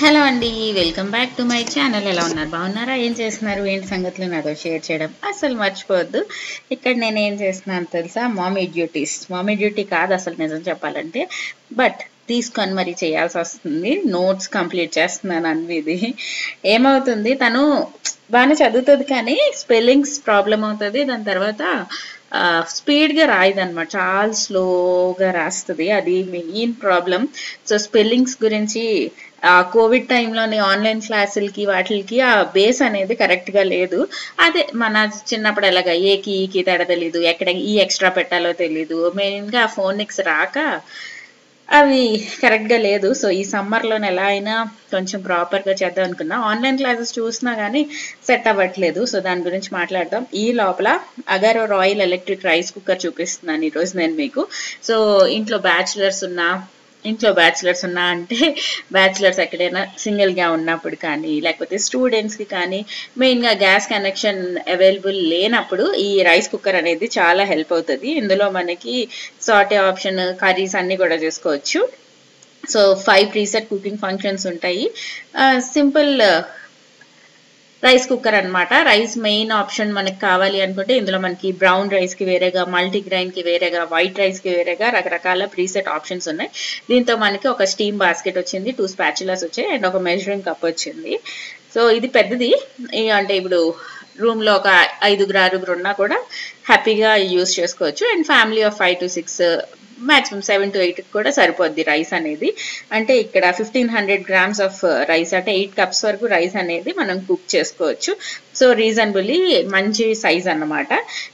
Hello అండి, welcome back to my channel. ఎలా ఉన్నారు? బాగున్నారా? ఏం చేస్తున్నారు? ఏంటి సంగతులు నాతో షేర్ చేయడం అసలు మర్చిపోవద్దు. ఇక్కడ నేను ఏం చేస్తున్నాను తెలుసా? మామీ డ్యూటీ కాదు అసలు నిజం చెప్పాలంటే, బట్ తీసుకొని మరి చేయాల్సి వస్తుంది. నోట్స్ కంప్లీట్ చేస్తున్నాను అన్విది. ఏమవుతుంది, తను బాగానే చదువుతుంది కానీ స్పెల్లింగ్స్ ప్రాబ్లం అవుతుంది. దాని తర్వాత స్పీడ్గా రాయదన్నమాట, చాలా స్లోగా రాస్తుంది. అది మెయిన్ ప్రాబ్లం. సో స్పెల్లింగ్స్ గురించి కోవిడ్ టైంలోని ఆన్లైన్ క్లాసులకి వాటికి ఆ బేస్ అనేది కరెక్ట్గా లేదు. అదే మన చిన్నప్పుడు ఎలాగా ఏకి ఈకి తేడా తెలీదు, ఎక్కడ ఈ ఎక్స్ట్రా పెట్టాలో తెలీదు, మెయిన్గా ఫోనిక్స్ రాక అవి కరెక్ట్గా లేదు. సో ఈ సమ్మర్లోనే ఎలా అయినా కొంచెం ప్రాపర్గా చేద్దాం అనుకున్నా. ఆన్లైన్ క్లాసెస్ చూసినా కానీ సెట్ అవ్వట్లేదు. సో దాని గురించి మాట్లాడదాం. ఈ లోపల Agaro royal electric rice cooker చూపిస్తున్నాను ఈరోజు నేను మీకు. సో ఇంట్లో బ్యాచిలర్స్ ఉన్నా అంటే బ్యాచిలర్స్ ఎక్కడైనా సింగిల్గా ఉన్నప్పుడు కానీ, లేకపోతే స్టూడెంట్స్కి కానీ, మెయిన్గా గ్యాస్ కనెక్షన్ అవైలబుల్ లేనప్పుడు ఈ రైస్ కుక్కర్ అనేది చాలా హెల్ప్ అవుతుంది. ఇందులో మనకి సాటే ఆప్షన్, కర్రీస్ అన్నీ కూడా చేసుకోవచ్చు. సో 5 ప్రీసెట్ కుకింగ్ ఫంక్షన్స్ ఉంటాయి. సింపుల్ రైస్ కుక్కర్ అనమాట. రైస్ మెయిన్ ఆప్షన్ మనకి కావాలి అనుకుంటే ఇందులో మనకి బ్రౌన్ రైస్కి వేరేగా, మల్టీగ్రైన్కి వేరేగా, వైట్ రైస్కి వేరేగా రకరకాల ప్రీసెట్ ఆప్షన్స్ ఉన్నాయి. దీంతో మనకి ఒక స్టీమ్ బాస్కెట్ వచ్చింది, 2 స్పాచులాస్ వచ్చాయి అండ్ ఒక మెజరింగ్ కప్ వచ్చింది. సో ఇది పెద్దది, అంటే ఇప్పుడు రూమ్లో ఒక 5-6 ఉన్నా కూడా హ్యాపీగా యూజ్ చేసుకోవచ్చు. And family of 5 to 6, maximum 7 to 8 కూడా సరిపోద్ది రైస్ అనేది. అంటే ఇక్కడ 1500 grams ఆఫ్ రైస్, అంటే 8 cups వరకు రైస్ అనేది మనం కుక్ చేసుకోవచ్చు. సో రీజనబుల్లీ మంచి సైజ్ అన్నమాట.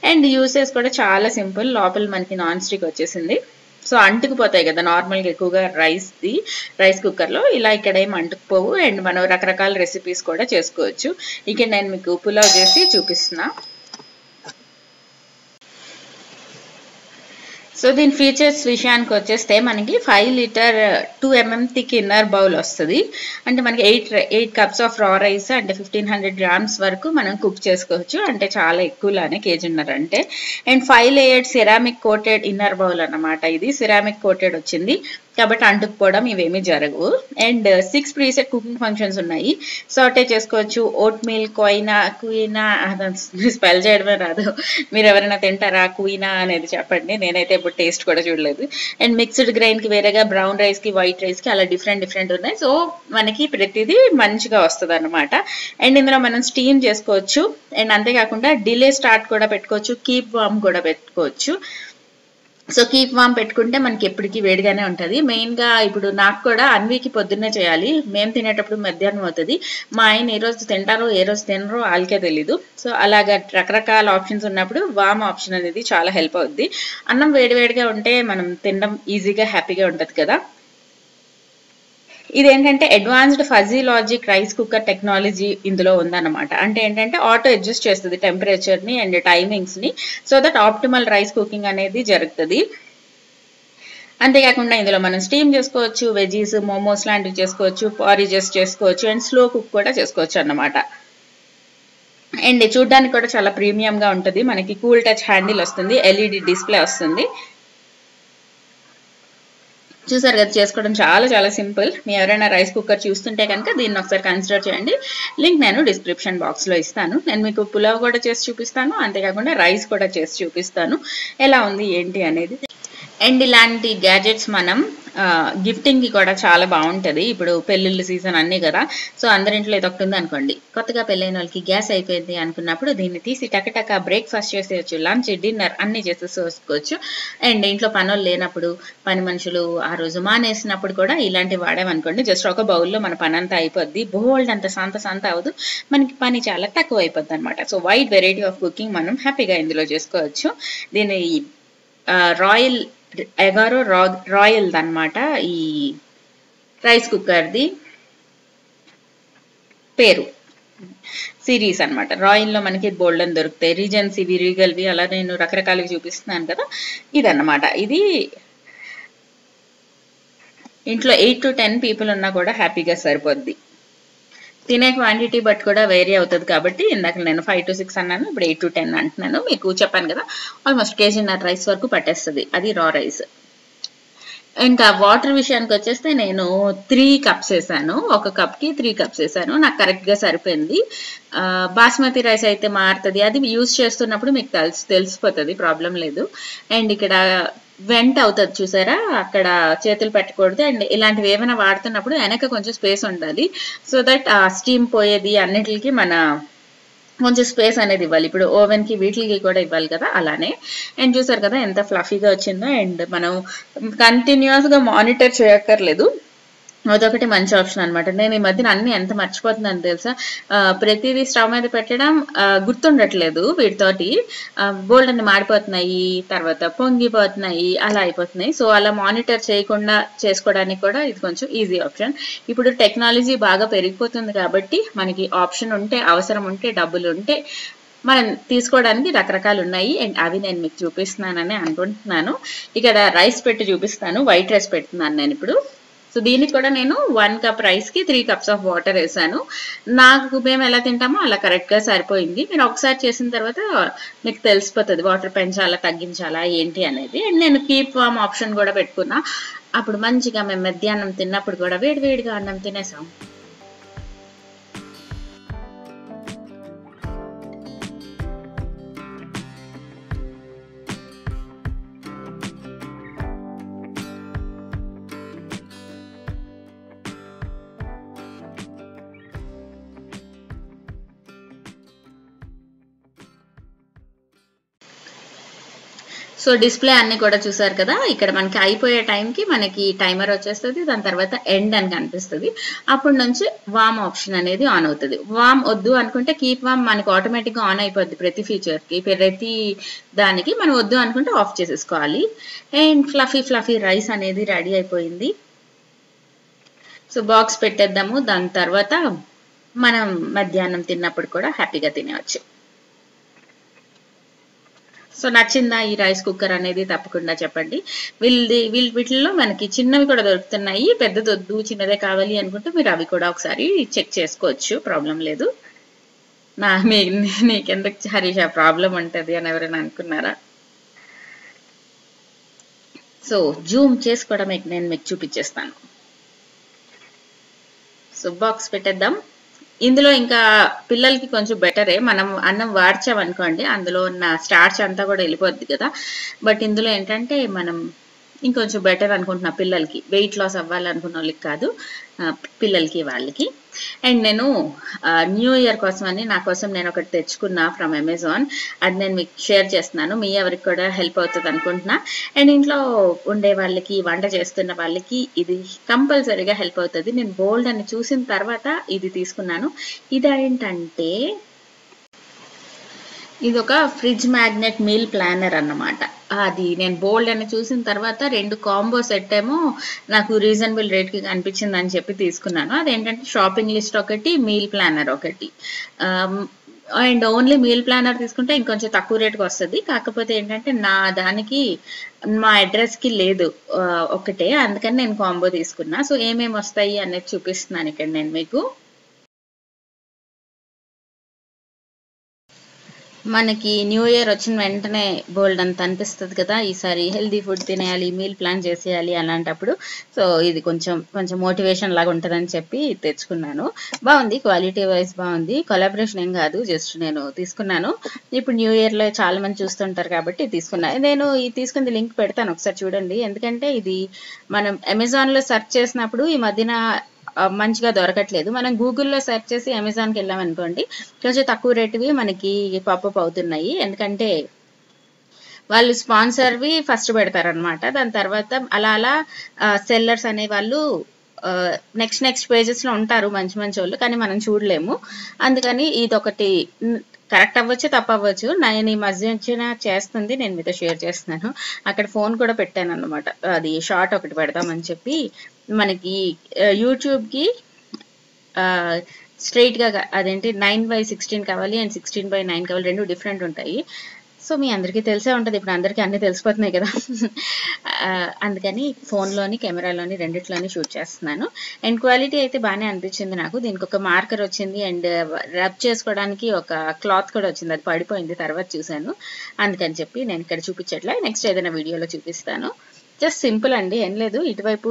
అండ్ యూసేజ్ కూడా చాలా సింపుల్. లోపల మనకి నాన్ స్టిక్ వచ్చేసింది. సో అంటుకుపోతాయి కదా నార్మల్గా ఎక్కువగా రైస్ కుక్కర్లో, ఇలా ఇక్కడ ఏం అంటుకుపోవు. అండ్ మనం రకరకాల రెసిపీస్ కూడా చేసుకోవచ్చు. ఇక నేను మీకు పులావ్ చేసి చూపిస్తున్నా. సో దీని ఫీచర్స్ విషయానికి వచ్చేస్తే మనకి 5 liter 2 mm thick inner bowl వస్తుంది. అంటే మనకి 8 cups ఆఫ్ రా రైస్ అంటే 1500 grams వరకు మనం కుక్ చేసుకోవచ్చు. అంటే చాలా ఎక్కువలానే, కేజీన్నర అంటే. And 5 layered ceramic coated inner bowl అన్నమాట. ఇది సిరామిక్ కోటెడ్ వచ్చింది కాబట్టి అంటుకుపోవడం ఇవేమీ జరగవు. అండ్ 6 ప్రీసెట్ కుకింగ్ ఫంక్షన్స్ ఉన్నాయి. సాటే చేసుకోవచ్చు. ఓట్ మీల్, కుయినా స్పెల్ చేయడమే రాదు. మీరు ఎవరైనా తింటారా కుయినా అనేది చెప్పండి, నేనైతే ఎప్పుడు టేస్ట్ కూడా చూడలేదు. అండ్ మిక్స్డ్ గ్రైన్కి వేరేగా, బ్రౌన్ రైస్కి, వైట్ రైస్కి అలా డిఫరెంట్ ఉన్నాయి. సో మనకి ప్రతిదీ మంచిగా వస్తుంది అనమాట. అండ్ ఇందులో మనం స్టీమ్ చేసుకోవచ్చు. అండ్ అంతేకాకుండా డిలే స్టార్ట్ కూడా పెట్టుకోవచ్చు, కీప్ వార్మ్ కూడా పెట్టుకోవచ్చు. సో కీప్ వామ్ పెట్టుకుంటే మనకి ఎప్పటికీ వేడిగానే ఉంటుంది. మెయిన్గా ఇప్పుడు నాకు కూడా అన్వికి పొద్దున్నే చేయాలి, మేము తినేటప్పుడు మధ్యాహ్నం అవుతుంది. మా ఆయన ఏ రోజు తింటారో ఏ రోజు తినరో వాళ్ళకే తెలీదు. సో అలాగా రకరకాల ఆప్షన్స్ ఉన్నప్పుడు వామ్ ఆప్షన్ అనేది చాలా హెల్ప్ అవుద్ది. అన్నం వేడివేడిగా ఉంటే మనం తినడం ఈజీగా హ్యాపీగా ఉంటుంది కదా. ఇదేంటంటే advanced fuzzy logic rice cooker technology ఇందులో ఉందన్నమాట. అంటే ఏంటంటే ఆటో అడ్జస్ట్ చేస్తుంది టెంపరేచర్ని అండ్ టైమింగ్స్ని, so that optimal rice cooking అనేది జరుగుతుంది. అంతేకాకుండా ఇందులో మనం స్టీమ్ చేసుకోవచ్చు, వెజీస్, మోమోస్ లాంటివి చేసుకోవచ్చు, పారిజెస్ చేసుకోవచ్చు, అండ్ స్లో కుక్ కూడా చేసుకోవచ్చు అన్నమాట. అండ్ చూడ్డానికి కూడా చాలా ప్రీమియంగా ఉంటుంది. మనకి కూల్ టచ్ హ్యాండిల్ వస్తుంది, ఎల్ఈడి డిస్ప్లే వస్తుంది. చూసారు కదా, చేసుకోవడం చాలా సింపుల్. మీ ఎవరైనా రైస్ కుక్కర్ చూస్తుంటే కనుక దీన్ని ఒకసారి కన్సిడర్ చేయండి. లింక్ నేను డిస్క్రిప్షన్ బాక్స్లో ఇస్తాను. నేను మీకు పులావ్ కూడా చేసి చూపిస్తాను, అంతేకాకుండా రైస్ కూడా చేసి చూపిస్తాను ఎలా ఉంది ఏంటి అనేది. అండ్ ఇలాంటి గ్యాజెట్స్ మనం గిఫ్టింగ్కి కూడా చాలా బాగుంటుంది. ఇప్పుడు పెళ్ళిళ్ళ సీజన్ అన్నీ కదా, సో అందరింట్లో ఇది ఒకటి ఉంది అనుకోండి. కొత్తగా పెళ్ళైన వాళ్ళకి గ్యాస్ అయిపోయింది అనుకున్నప్పుడు దీన్ని తీసి టకటక బ్రేక్ఫాస్ట్ చేసేయచ్చు, లంచ్, డిన్నర్ అన్నీ చేసేసుకోవచ్చు. అండ్ ఇంట్లో పనులు లేనప్పుడు, పని మనుషులు ఆ రోజు మానేసినప్పుడు కూడా ఇలాంటివి వాడామనుకోండి, జస్ట్ ఒక బౌల్లో మన పని అంతా అయిపోద్ది. బోల్డ్ అంత సంత అవ్వదు, మనకి పని చాలా తక్కువ అయిపోద్ది అనమాట. So wide variety of cooking మనం హ్యాపీగా ఇందులో చేసుకోవచ్చు. దీని అగారో రాయల్ అనమాట ఈ రైస్ కుక్కర్ది పేరు, సిరీస్ అనమాట. రాయల్లో మనకి బోల్డన్ దొరుకుతాయి, రీజన్స్ ఇవి, రీగల్వి, అలా నేను రకరకాలవి చూపిస్తున్నాను కదా. ఇదన్నమాట. ఇది ఇంట్లో 8 to 10 people ఉన్నా కూడా హ్యాపీగా సరిపోద్ది. తినే క్వాంటిటీ బట్ కూడా వేరీ అవుతుంది కాబట్టి ఇందాక నేను 5 to 6 అన్నాను, ఇప్పుడు 8 to 10 అంటున్నాను. మీకు చెప్పాను కదా, ఆల్మోస్ట్ కేజీన్నర రైస్ వరకు పట్టేస్తుంది అది రా రైస్. ఇంకా వాటర్ విషయానికి వచ్చేస్తే నేను 3 కప్స్ వేసాను. ఒక కప్కి 3 కప్స్ వేసాను. నాకు కరెక్ట్ గా సరిపోయింది. బాస్మతి రైస్ అయితే మారుతుంది, అది యూజ్ చేస్తున్నప్పుడు మీకు తెలిసిపోతుంది, ప్రాబ్లం లేదు. అండ్ ఇక్కడ వెంట్ అవుతుంది చూసారా, అక్కడ చేతులు పెట్టకూడదు. అండ్ ఇలాంటివి ఏమైనా వాడుతున్నప్పుడు వెనక కొంచెం స్పేస్ ఉండాలి, సో దట్ ఆ స్టీమ్ పోయేది అన్నిటికి మన కొంచెం స్పేస్ అనేది ఇవ్వాలి. ఇప్పుడు ఓవెన్ కి వీటికి కూడా ఇవ్వాలి కదా, అలానే. అండ్ చూసారు కదా ఎంత ఫ్లఫీగా వచ్చిందో. అండ్ మనం కంటిన్యూస్ గా మానిటర్ చేయక్కర్లేదు, అదొకటి మంచి ఆప్షన్ అనమాట. నేను ఈ మధ్యన అన్ని ఎంత మర్చిపోతున్నాను తెలుసా, ప్రతిదీ స్టవ్ మీద పెట్టడం గుర్తుండట్లేదు వీటితోటి. బోల్డ్ అన్ని మాడిపోతున్నాయి, తర్వాత పొంగిపోతున్నాయి, అలా అయిపోతున్నాయి. సో అలా మానిటర్ చేయకుండా చేసుకోవడానికి కూడా ఇది కొంచెం ఈజీ ఆప్షన్. ఇప్పుడు టెక్నాలజీ బాగా పెరిగిపోతుంది కాబట్టి మనకి ఆప్షన్ ఉంటే, అవసరం ఉంటే, డబ్బులు ఉంటే మనం తీసుకోవడానికి రకరకాలు ఉన్నాయి. అండ్ అవి నేను మీకు చూపిస్తున్నానని అనుకుంటున్నాను. ఇక్కడ రైస్ పెట్టి చూపిస్తాను, వైట్ రైస్ పెడుతున్నాను నేను ఇప్పుడు. సో దీనికి కూడా నేను 1 కప్ రైస్ కి 3 కప్స్ ఆఫ్ వాటర్ వేసాను. నాకు మేము ఎలా తింటామో అలా కరెక్ట్ గా సరిపోయింది. మీరు ఒకసారి చేసిన తర్వాత మీకు తెలిసిపోతుంది వాటర్ పెంచాలా తగ్గించాలా ఏంటి అనేది. అండ్ నేను కీప్ వామ్ ఆప్షన్ కూడా పెట్టుకున్నా. అప్పుడు మంచిగా మేము మధ్యాహ్నం తిన్నప్పుడు కూడా వేడివేడిగా అన్నం తినేసాం. సో డిస్ప్లే అన్ని కూడా చూసారు కదా, ఇక్కడ మనకి అయిపోయే టైంకి మనకి టైమర్ వచ్చేస్తుంది, దాని తర్వాత ఎండ్ అని కనిపిస్తుంది. అప్పటి నుంచి వామ్ ఆప్షన్ అనేది ఆన్ అవుతుంది. వామ్ వద్దు అనుకుంటే కీప్ వామ్ మనకి ఆటోమేటిక్ గా ఆన్ అయిపోద్ది ప్రతి ఫీచర్ కి, ప్రతి దానికి. మనం వద్దు అనుకుంటే ఆఫ్ చేసేసుకోవాలి. అండ్ ఫ్లఫీ రైస్ అనేది రెడీ అయిపోయింది. సో బాక్స్ పెట్టేద్దాము, దాని తర్వాత మనం మధ్యాహ్నం తిన్నప్పుడు కూడా హ్యాపీగా తినేవచ్చు. సో నచ్చిందా ఈ రైస్ కుక్కర్ అనేది తప్పకుండా చెప్పండి. వీటిల్లో మనకి చిన్నవి కూడా దొరుకుతున్నాయి, పెద్దది వద్దు చిన్నదే కావాలి అనుకుంటే మీరు అవి కూడా ఒకసారి చెక్ చేసుకోవచ్చు, ప్రాబ్లం లేదు. నీకెందుకు హరీష్ ఆ ప్రాబ్లం ఉంటుంది అని ఎవరైనా అనుకున్నారా? సో జూమ్ చేసి కూడా నేను మీకు చూపించేస్తాను. సో బాక్స్ పెట్టేద్దాం. ఇందులో ఇంకా పిల్లలకి కొంచెం బెటరే, మనం అన్నం వాడ్చామనుకోండి అందులో ఉన్న స్టార్చ్ అంతా కూడా వెళ్ళిపోద్ది కదా. బట్ ఇందులో ఏంటంటే మనం ఇంకొంచెం బెటర్ అనుకుంటున్నా పిల్లలకి, వెయిట్ లాస్ అవ్వాలనుకున్న వాళ్ళకి కాదు, పిల్లలకి వాళ్ళకి. అండ్ నేను న్యూ ఇయర్ కోసం అని నా కోసం నేను ఒకటి తెచ్చుకున్నా ఫ్రమ్ అమెజాన్, అది నేను మీకు షేర్ చేస్తున్నాను, మీ ఎవరికి కూడా హెల్ప్ అవుతుంది అనుకుంటున్నా. అండ్ ఇంట్లో ఉండే వాళ్ళకి, వంట చేస్తున్న వాళ్ళకి ఇది కంపల్సరీగా హెల్ప్ అవుతుంది. నేను బోల్డ్ అని చూసిన తర్వాత ఇది తీసుకున్నాను. ఇదేంటంటే ఇది ఒక ఫ్రిడ్జ్ మ్యాగ్నెట్ మీల్ ప్లానర్ అన్నమాట. అది నేను బోల్డ్ అని చూసిన తర్వాత 2 కాంబో సెట్ ఏమో నాకు రీజనబుల్ రేట్ కి కనిపించింది అని చెప్పి తీసుకున్నాను. అదేంటంటే షాపింగ్ లిస్ట్ ఒకటి, మీల్ ప్లానర్ ఒకటి. అండ్ ఓన్లీ మీల్ ప్లానర్ తీసుకుంటే ఇంకొంచెం తక్కువ రేట్కి వస్తుంది. కాకపోతే ఏంటంటే నా దానికి మా అడ్రస్ కి లేదు ఒకటే, అందుకని నేను కాంబో తీసుకున్నా. సో ఏమేమి వస్తాయి అనేది చూపిస్తున్నాను ఇక్కడ నేను మీకు. మనకి న్యూ ఇయర్ వచ్చిన వెంటనే బోల్డ్ అంత అనిపిస్తుంది కదా, ఈసారి హెల్దీ ఫుడ్ తినేయాలి, మీల్ ప్లాన్ చేసేయాలి అలాంటప్పుడు. సో ఇది కొంచెం మోటివేషన్ లాగా ఉంటుందని చెప్పి తెచ్చుకున్నాను. బాగుంది, క్వాలిటీ వైజ్ బాగుంది, కొలాబరేషన్ ఏం కాదు, జస్ట్ నేను తీసుకున్నాను. ఇప్పుడు న్యూ ఇయర్ లో చాలా మంది చూస్తుంటారు కాబట్టి తీసుకున్నాను. నేను ఈ తీసుకుంది లింక్ పెడతాను, ఒకసారి చూడండి. ఎందుకంటే ఇది మనం అమెజాన్ లో సెర్చ్ చేసినప్పుడు ఈ మధ్యన మంచిగా దొరకట్లేదు. మనం గూగుల్లో సెర్చ్ చేసి అమెజాన్కి వెళ్ళామనుకోండి కొంచెం తక్కువ రేటువి మనకి పాపప్ అవుతున్నాయి. ఎందుకంటే వాళ్ళు స్పాన్సర్వి ఫస్ట్ పెడతారనమాట, దాని తర్వాత అలా సెల్లర్స్ అనే వాళ్ళు నెక్స్ట్ పేజెస్ లో ఉంటారు మంచి వాళ్ళు, కానీ మనం చూడలేము. అందుకని ఇదొకటి కరెక్ట్ అవ్వచ్చు, తప్పు అవ్వచ్చు. నేను ఈ మధ్య చేస్తుంది, నేను మీతో షేర్ చేస్తున్నాను. అక్కడ ఫోన్ కూడా పెట్టాను అనమాట, అది షార్ట్ ఒకటి పెడదామని చెప్పి. మనకి యూట్యూబ్ కి స్ట్రైట్ గా అదేంటి 9:16 కావాలి అండ్ 16:9 కావాలి, 2 డిఫరెంట్ ఉంటాయి. సో మీ అందరికీ తెలిసే ఉంటుంది, ఇప్పుడు అందరికీ అన్ని తెలిసిపోతున్నాయి కదా. అందుకని ఫోన్లోని, కెమెరాలోని, రెండిట్లోని షూట్ చేస్తున్నాను. అండ్ క్వాలిటీ అయితే బాగానే అనిపించింది నాకు. దీనికి ఒక మార్కర్ వచ్చింది అండ్ రబ్ చేసుకోవడానికి ఒక క్లాత్ కూడా వచ్చింది, అది పడిపోయింది తర్వాత చూశాను, అందుకని చెప్పి నేను ఇక్కడ చూపించట్లే, నెక్స్ట్ ఏదైనా వీడియోలో చూపిస్తాను. జస్ట్ సింపుల్ అండి, ఏం లేదు. ఇటువైపు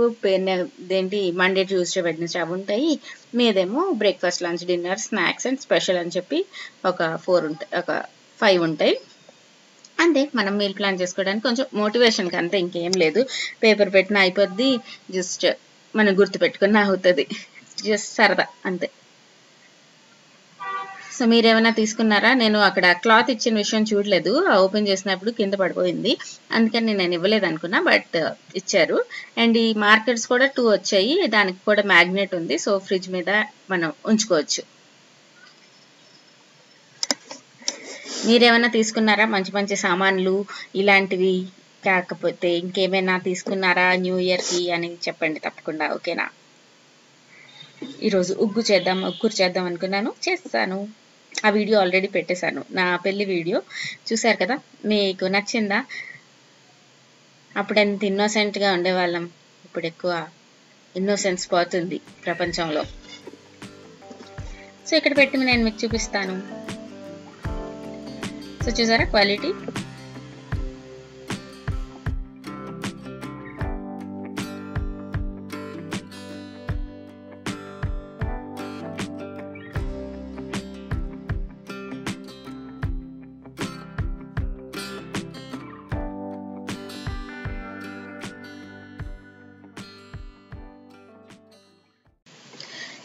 దేంటి మండే ట్యూస్డే వెడ్నెస్డే అవి ఉంటాయి, మీదేమో breakfast lunch dinner snacks and special అని చెప్పి ఒక 4 ఉంటాయి, ఒక 5 ఉంటాయి అంతే. మనం మీల్ ప్లాన్ చేసుకోవడానికి కొంచెం మోటివేషన్కి అంతే, ఇంకేం లేదు. పేపర్ పెట్టిన అయిపోద్ది, జస్ట్ మనం గుర్తు పెట్టుకున్న అవుతుంది, జస్ట్ సరదా అంతే. సో మీరేమైనా తీసుకున్నారా? నేను అక్కడ క్లాత్ ఇచ్చిన విషయం చూడలేదు, ఓపెన్ చేసినప్పుడు కింద పడిపోయింది, అందుకని నేను ఇవ్వలేదు అనుకున్నా, బట్ ఇచ్చారు. అండ్ ఈ మార్కర్స్ కూడా 2 వచ్చాయి, దానికి కూడా మ్యాగ్నెట్ ఉంది, సో ఫ్రిడ్జ్ మీద మనం ఉంచుకోవచ్చు. మీరేమైనా తీసుకున్నారా మంచి మంచి సామాన్లు ఇలాంటివి? కాకపోతే ఇంకేమైనా తీసుకున్నారా న్యూ ఇయర్కి అని చెప్పండి తప్పకుండా, ఓకేనా? ఈరోజు ఉగ్గురు చేద్దాం అనుకున్నాను, చేస్తాను. ఆ వీడియో ఆల్రెడీ పెట్టేశాను, నా పెళ్లి వీడియో చూశారు కదా, మీకు నచ్చిందా? అప్పుడు ఎంత ఇన్నోసెంట్గా ఉండేవాళ్ళం, ఇప్పుడు ఎక్కువ ఇన్నోసెన్స్ పోతుంది ప్రపంచంలో. సో ఇక్కడ పెట్టి నేను మీకు చూపిస్తాను. సో చూసారా క్వాలిటీ?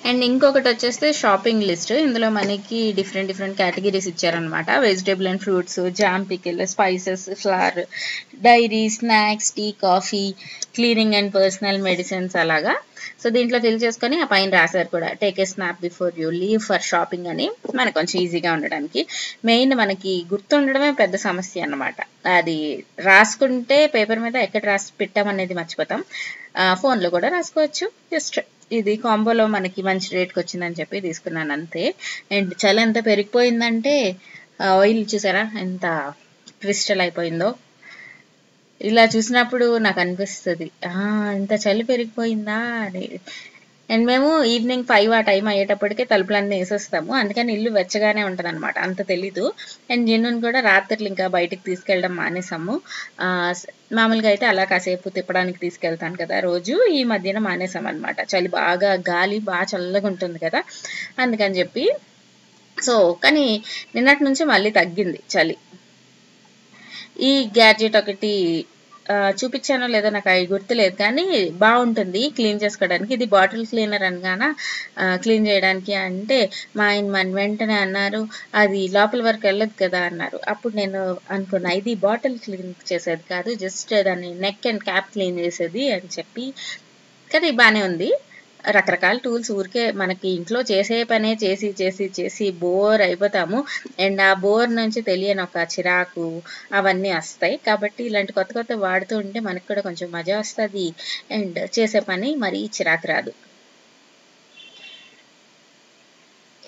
అండ్ ఇంకొకటి వచ్చేస్తే షాపింగ్ లిస్ట్. ఇందులో మనకి డిఫరెంట్ కేటగిరీస్ ఇచ్చారనమాట. Vegetable and fruits, jam, pickle, spices, flour, dairy, snacks, tea, coffee, cleaning and personal medicines అలాగా. సో దీంట్లో ఫిల్ చేసుకొని ఆ పైన రాశారు కూడా, take a snap before you leave for shopping అని, మనకు కొంచెం ఈజీగా ఉండడానికి. మెయిన్ మనకి గుర్తుండడమే పెద్ద సమస్య అన్నమాట. అది రాసుకుంటే పేపర్ మీద ఎక్కడ రాసి పెట్టామనేది మర్చిపోతాం. ఫోన్లో కూడా రాసుకోవచ్చు. జస్ట్ ఇది కాంబోలో మనకి మంచి రేట్కి వచ్చిందని చెప్పి తీసుకున్నాను అంతే. అండ్ చలి ఎంత పెరిగిపోయిందంటే ఆయిల్ చూసారా ఎంత క్రిస్టల్ అయిపోయిందో. ఇలా చూసినప్పుడు నాకు అనిపిస్తుంది ఇంత చలి పెరిగిపోయిందా అని. అండ్ మేము ఈవినింగ్ 5 ఆ టైం అయ్యేటప్పటికే తలుపులన్నీ వేసేస్తాము, అందుకని ఇల్లు వెచ్చగానే ఉంటుంది అనమాట, అంత తెలీదు. అండ్ జిన్నుని కూడా రాత్రులు ఇంకా బయటికి తీసుకెళ్ళడం మానేసాము. మామూలుగా అయితే అలా కాసేపు తిప్పడానికి తీసుకెళ్తాను కదా రోజు, ఈ మధ్యన మానేసాం అనమాట. చలి బాగా, గాలి బాగా చల్లగా ఉంటుంది కదా, అందుకని చెప్పి. సో కానీ నిన్నటి నుంచి మళ్ళీ తగ్గింది చలి. ఈ గ్యాడ్జెట్ ఒకటి చూపించానో లేదో నాకు అవి గుర్తులేదు, కానీ బాగుంటుంది క్లీన్ చేసుకోవడానికి. ఇది బాటిల్ క్లీనర్ అనగానే క్లీన్ చేయడానికి అంటే మా ఆయన వెంటనే అన్నారు, అది లోపల వరకు వెళ్ళదు కదా అన్నారు. అప్పుడు నేను అనుకున్నా, ఇది బాటిల్ క్లీన్ చేసేది కాదు, జస్ట్ దాన్ని నెక్ అండ్ క్యాప్ క్లీన్ చేసేది అని చెప్పి. కానీ బాగానే ఉంది. రకరకాల టూల్స్, ఊరికే మనకి ఇంట్లో చేసే పనే చేసి చేసి చేసి బోర్ అయిపోతాము. అండ్ ఆ బోర్ నుంచి తెలియని ఒక చిరాకు అవన్నీ వస్తాయి. కాబట్టి ఇలాంటి కొత్త కొత్త వాడుతూ ఉంటే మనకు కూడా కొంచెం మజా వస్తుంది, అండ్ చేసే పని మరీ చిరాకు రాదు.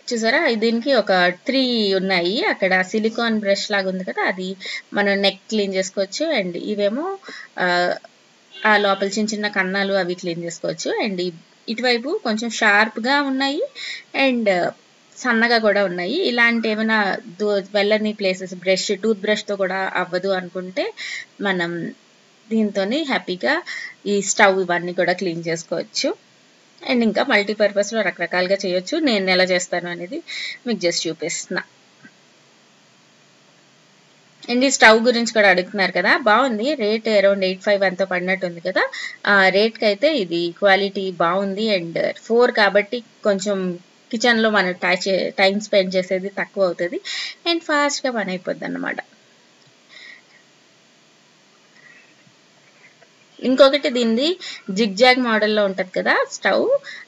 చూసారా, దీనికి ఒక 3 ఉన్నాయి. అక్కడ సిలికాన్ బ్రష్ లాగా ఉంది కదా, అది మనం నెక్ క్లీన్ చేసుకోవచ్చు. అండ్ ఇవేమో ఆ లోపల చిన్న చిన్న కన్నాలు అవి క్లీన్ చేసుకోవచ్చు. అండ్ ఇటువైపు కొంచెం షార్ప్గా ఉన్నాయి అండ్ సన్నగా కూడా ఉన్నాయి. ఇలాంటి ఏమైనా వెళ్ళని ప్లేసెస్ టూత్ బ్రష్తో కూడా అవ్వదు అనుకుంటే మనం దీంతో హ్యాపీగా ఈ స్టవ్ ఇవన్నీ కూడా క్లీన్ చేసుకోవచ్చు. అండ్ ఇంకా మల్టీపర్పస్లో రకరకాలుగా చేయొచ్చు. నేను ఎలా చేస్తాను అనేది మీకు జస్ట్ చూపిస్తున్నా. అండ్ ఈ స్టవ్ గురించి కూడా అడుగుతున్నారు కదా, బాగుంది. రేట్ అరౌండ్ 85 ఎంతో పడినట్టు ఉంది కదా. రేట్కి అయితే ఇది క్వాలిటీ బాగుంది. అండ్ 4 కాబట్టి కొంచెం కిచెన్లో మనం టైం స్పెండ్ చేసేది తక్కువ అవుతుంది అండ్ ఫాస్ట్గా పని అయిపోద్ది అన్నమాట. ఇంకొకటి దీనిది జిగ్జాగ్ మోడల్లో ఉంటుంది కదా స్టవ్,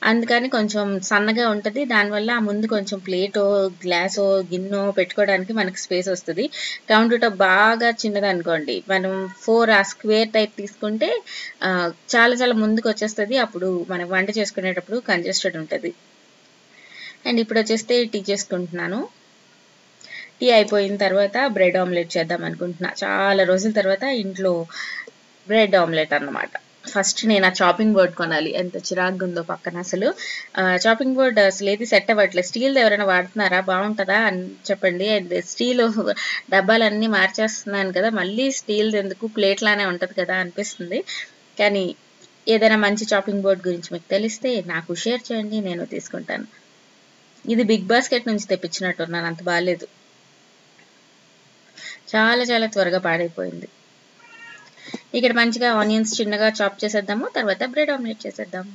అందుకని కొంచెం సన్నగా ఉంటుంది. దానివల్ల ముందు కొంచెం ప్లేటో గ్లాసో గిన్నె పెట్టుకోవడానికి మనకి స్పేస్ వస్తుంది. కౌంటర్ టాప్ బాగా చిన్నది అనుకోండి, మనం 4 ఆ స్క్వేర్ టైప్ తీసుకుంటే చాలా చాలా ముందుకు వచ్చేస్తుంది. అప్పుడు మనం వంట చేసుకునేటప్పుడు కంజెస్టెడ్ ఉంటుంది. అండ్ ఇప్పుడు వచ్చేస్తే టీ చేసుకుంటున్నాను. టీ అయిపోయిన తర్వాత బ్రెడ్ ఆమ్లెట్ చేద్దాం అనుకుంటున్నా. చాలా రోజుల తర్వాత ఇంట్లో బ్రెడ్ ఆమ్లెట్ అన్నమాట. ఫస్ట్ నేను ఆ చాపింగ్ బోర్డ్ కొనాలి, ఎంత చిరాగ్గా ఉందో పక్కన. అసలు చాపింగ్ బోర్డ్ అసలు ఏది సెట్ అవ్వట్లేదు. స్టీల్ ఎవరైనా వాడుతున్నారా, బాగుంటుందా అని చెప్పండి. అండ్ స్టీల్ డబ్బాలన్నీ మార్చేస్తున్నాను కదా, మళ్ళీ స్టీల్ ఎందుకు, ప్లేట్ లానే ఉంటుంది కదా అనిపిస్తుంది. కానీ ఏదైనా మంచి చాపింగ్ బోర్డ్ గురించి మీకు తెలిస్తే నాకు షేర్ చేయండి, నేను తీసుకుంటాను. ఇది బిగ్ బాస్కెట్ నుంచి తెప్పించినట్టున్నాను, అంత బాగాలేదు, చాలా చాలా త్వరగా పాడైపోయింది. ఇక్కడ మంచిగా ఆనియన్స్ చిన్నగా చాప్ చేసేద్దాము, తర్వాత బ్రెడ్ ఆమ్లెట్ చేసేద్దాము.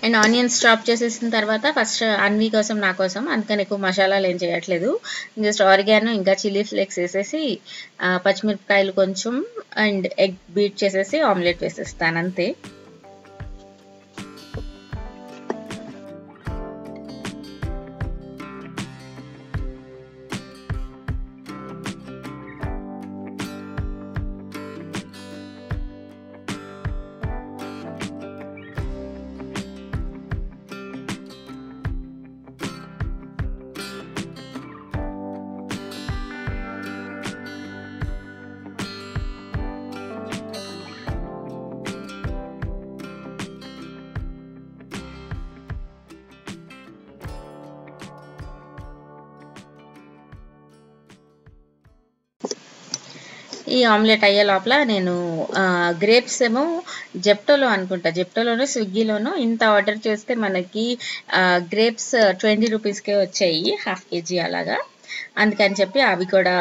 అండ్ ఆనియన్స్ చాప్ చేసేసిన తర్వాత ఫస్ట్ అన్వి కోసం నా కోసం, అందుకని ఎక్కువ మసాలాలు ఏం చేయట్లేదు, జస్ట్ ఆరిగానో ఇంకా చిల్లీ ఫ్లేక్స్ వేసేసి పచ్చిమిరపకాయలు కొంచెం అండ్ ఎగ్ బీట్ చేసేసి ఆమ్లెట్ వేసేస్తాను అంతే. ఈ ఆమ్లెట్ అయ్యే లోపల నేను గ్రేప్స్ ఏమో జెప్టోలో అనుకుంటా, జెప్టోలోనో స్విగ్గీలోనో ఇంత ఆర్డర్ చేస్తే మనకి గ్రేప్స్ 20 రూపీస్కే వచ్చాయి, ½ kg అలాగా. అందుకని చెప్పి అవి కూడా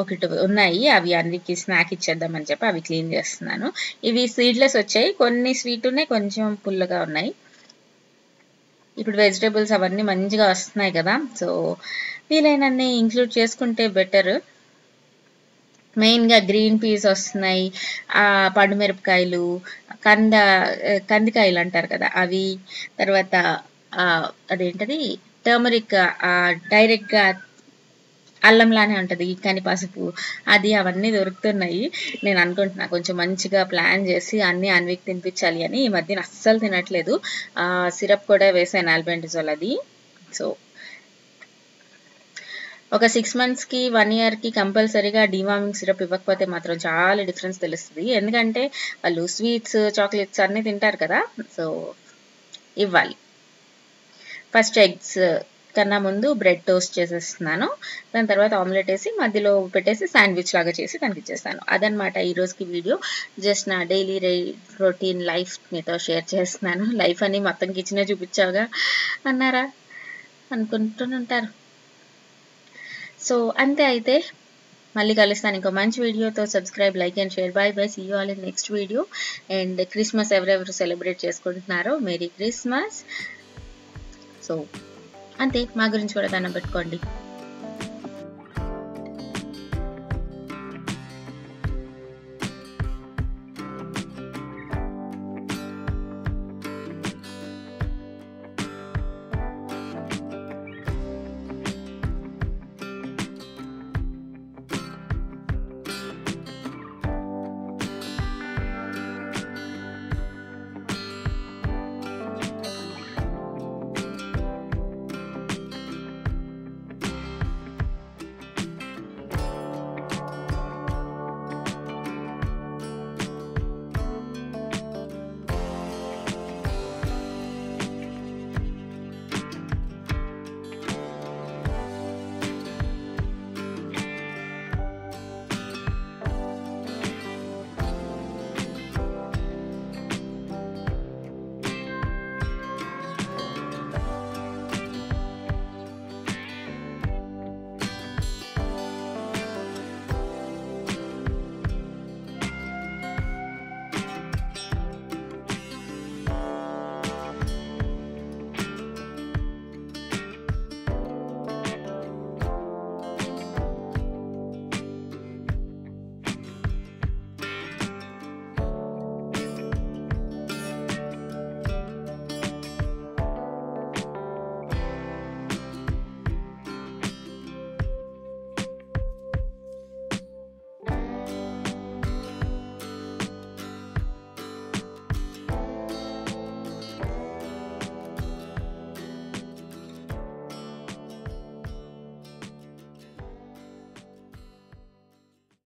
ఒకటి ఉన్నాయి, అవి అన్నికి స్నాక్ ఇచ్చేద్దామని చెప్పి అవి క్లీన్ చేస్తున్నాను. ఇవి సీడ్లెస్ వచ్చాయి, కొన్ని స్వీట్ ఉన్నాయి, కొంచెం పుల్లగా ఉన్నాయి. ఇప్పుడు వెజిటేబుల్స్ అవన్నీ మంచిగా వస్తున్నాయి కదా, సో వీలైనన్ని ఇంక్లూడ్ చేసుకుంటే బెటర్. మెయిన్గా గ్రీన్ పీస్ వస్తున్నాయి, పండుమిరపకాయలు, కందికాయలు అంటారు కదా అవి, తర్వాత అదేంటది టర్మరిక్, డైరెక్ట్గా అల్లంలానే ఉంటుంది కానీ పసుపు, అది అవన్నీ దొరుకుతున్నాయి. నేను అనుకుంటున్నా కొంచెం మంచిగా ప్లాన్ చేసి అన్నీ అన్వికి తినిపించాలి అని. ఈ మధ్యన అస్సలు తినట్లేదు, సిరప్ కూడా వేసాను ఆల్బెండజోల్ అది. సో ఒక 6 monthsకి 1 yearకి కంపల్సరీగా డివార్మింగ్ సిరప్ ఇవ్వకపోతే మాత్రం చాలా డిఫరెన్స్ తెలుస్తుంది, ఎందుకంటే వాళ్ళు స్వీట్స్ చాక్లెట్స్ అన్నీ తింటారు కదా, సో ఇవ్వాలి. ఫస్ట్ ఎగ్స్ కన్నా ముందు బ్రెడ్ టోస్ట్ చేసేస్తున్నాను, దాని తర్వాత ఆమ్లెట్ వేసి మధ్యలో పెట్టేసి శాండ్విచ్ లాగా చేసి దానికి ఇచ్చేస్తాను. అదనమాట ఈరోజుకి వీడియో. జస్ట్ నా డైలీ రొటీన్ లైఫ్ మీతో షేర్ చేస్తున్నాను. లైఫ్ అని మొత్తం కిచెనే చూపించావుగా అన్నారా అనుకుంటుంటారు. సో అంతే, అయితే మళ్ళీ కలుస్తాను ఇంకో మంచి వీడియోతో. Subscribe, like and share. Bye bye, see you all in next video. And Christmas ఎవరెవరు సెలబ్రేట్ చేసుకుంటున్నారో మేరీ క్రిస్మస్. సో అంతే, మా గురించి కూడా దండం పెట్టుకోండి.